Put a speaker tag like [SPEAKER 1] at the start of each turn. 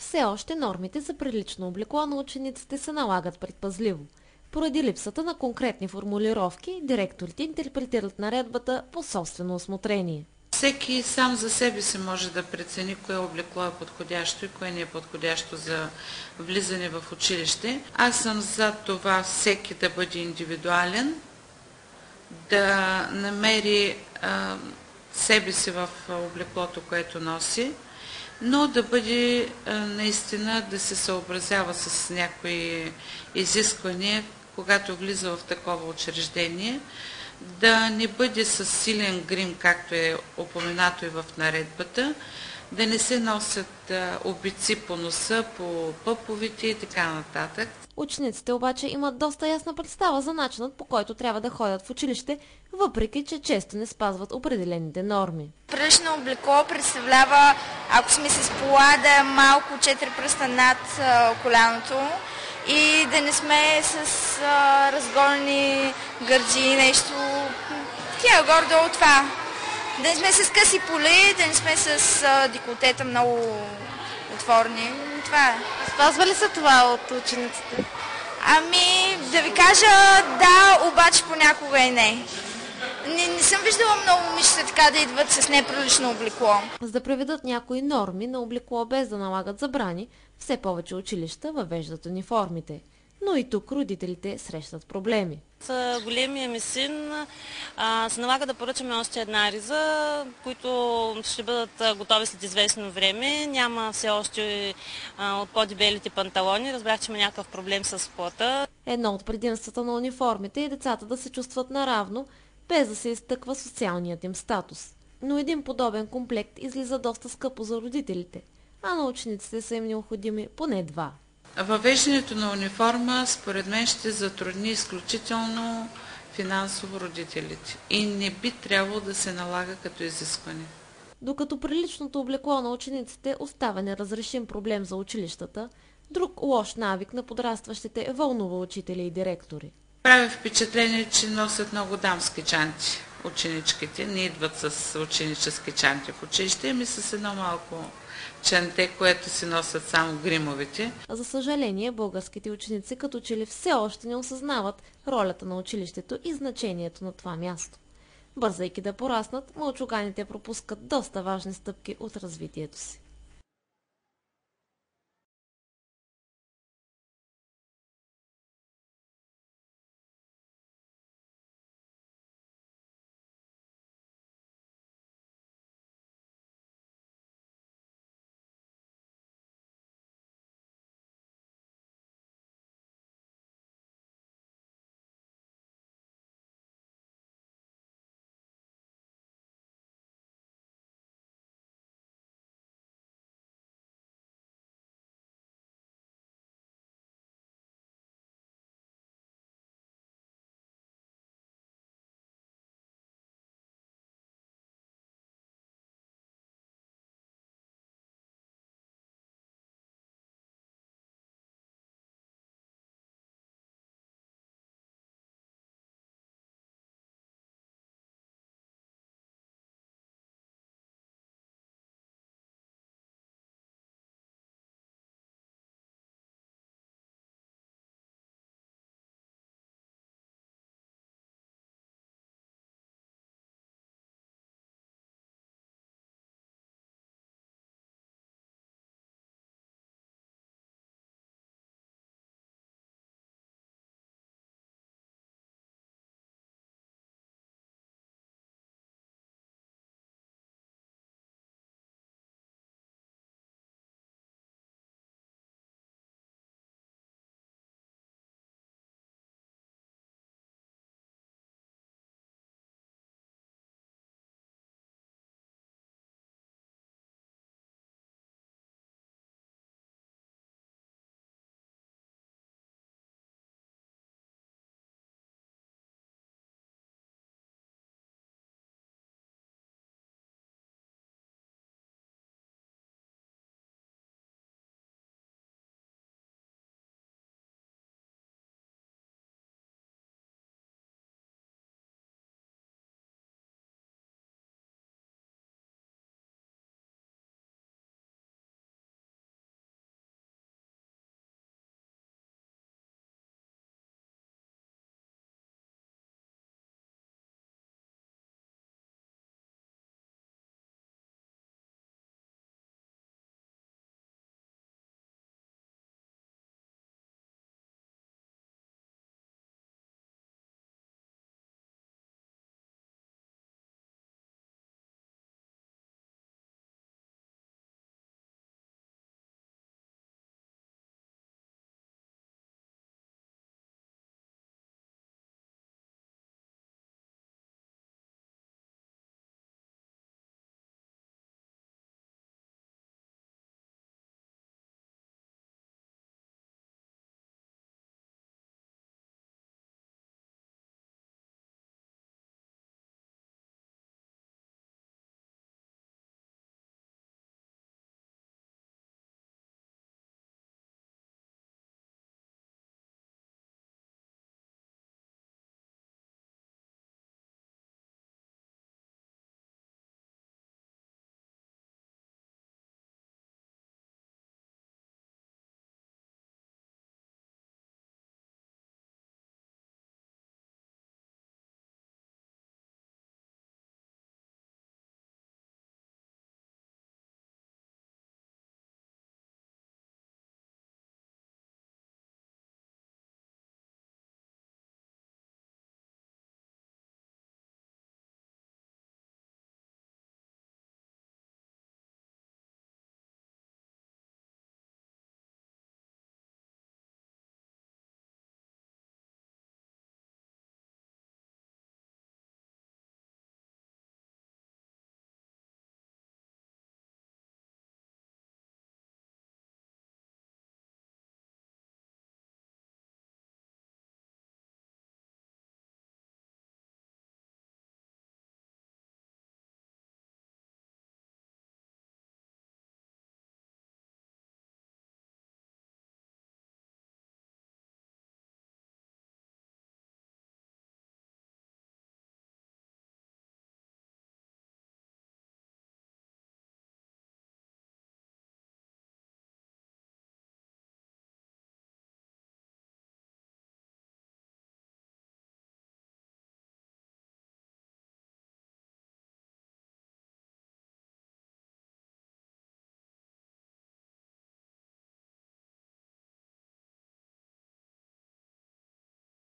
[SPEAKER 1] Все още нормите за прилично облекло на учениците се налагат предпазливо. Поради липсата на конкретни формулировки, директорите интерпретират наредбата по собствено усмотрение.
[SPEAKER 2] Всеки сам за себе си може да прецени кое облекло е подходящо и кое не е подходящо за влизане в училище. Аз съм за това всеки да бъде индивидуален, да намери себе си в облеклото, което носи, но да бъде наистина да се съобразява с някои изисквания, когато влиза в такова учреждение, да не бъде с силен грим, както е упоменато и в наредбата, да не се носят обици по носа, по пъповите и така нататък.
[SPEAKER 1] Учениците обаче имат доста ясна представа за начинът, по който трябва да ходят в училище, въпреки че често не спазват определените норми.
[SPEAKER 3] Прилично облекло представлява, ако сме с пола, да е малко 4 пръста над коляното и да не сме с разголени гърди и нещо. Тя горе-долу това. Да не сме с къси поли, да не сме с деколтета много отворени. Това е.
[SPEAKER 4] Спазва ли се това от учениците?
[SPEAKER 3] Ами, да ви кажа да, обаче понякога и не. Не съм виждала много момичета така да идват с неприлично облекло.
[SPEAKER 1] За да приведат някои норми на облекло без да налагат забрани, все повече училища въвеждат униформите. Но и тук родителите срещат проблеми.
[SPEAKER 4] С големия ми син се налага да поръчаме още една риза, които ще бъдат готови след известно време. Няма все още от по-дебелите панталони. Разбрах, че има някакъв проблем с плата.
[SPEAKER 1] Едно от предимствата на униформите е децата да се чувстват наравно, без да се изтъква социалният им статус. Но един подобен комплект излиза доста скъпо за родителите, а на учениците са им необходими поне два.
[SPEAKER 2] Въвеждането на униформа, според мен, ще затрудни изключително финансово родителите и не би трябвало да се налага като изискване.
[SPEAKER 1] Докато приличното облекло на учениците остава неразрешим проблем за училищата, друг лош навик на подрастващите вълнува учители и директори.
[SPEAKER 2] Прави впечатление, че носят много дамски чанти ученичките, не идват с ученически чанти в училище, ами с едно малко чанте, което си носят само гримовите.
[SPEAKER 1] За съжаление, българските ученици като че ли все още не осъзнават ролята на училището и значението на това място. Бързайки да пораснат, мълчуганите пропускат доста важни стъпки от развитието си.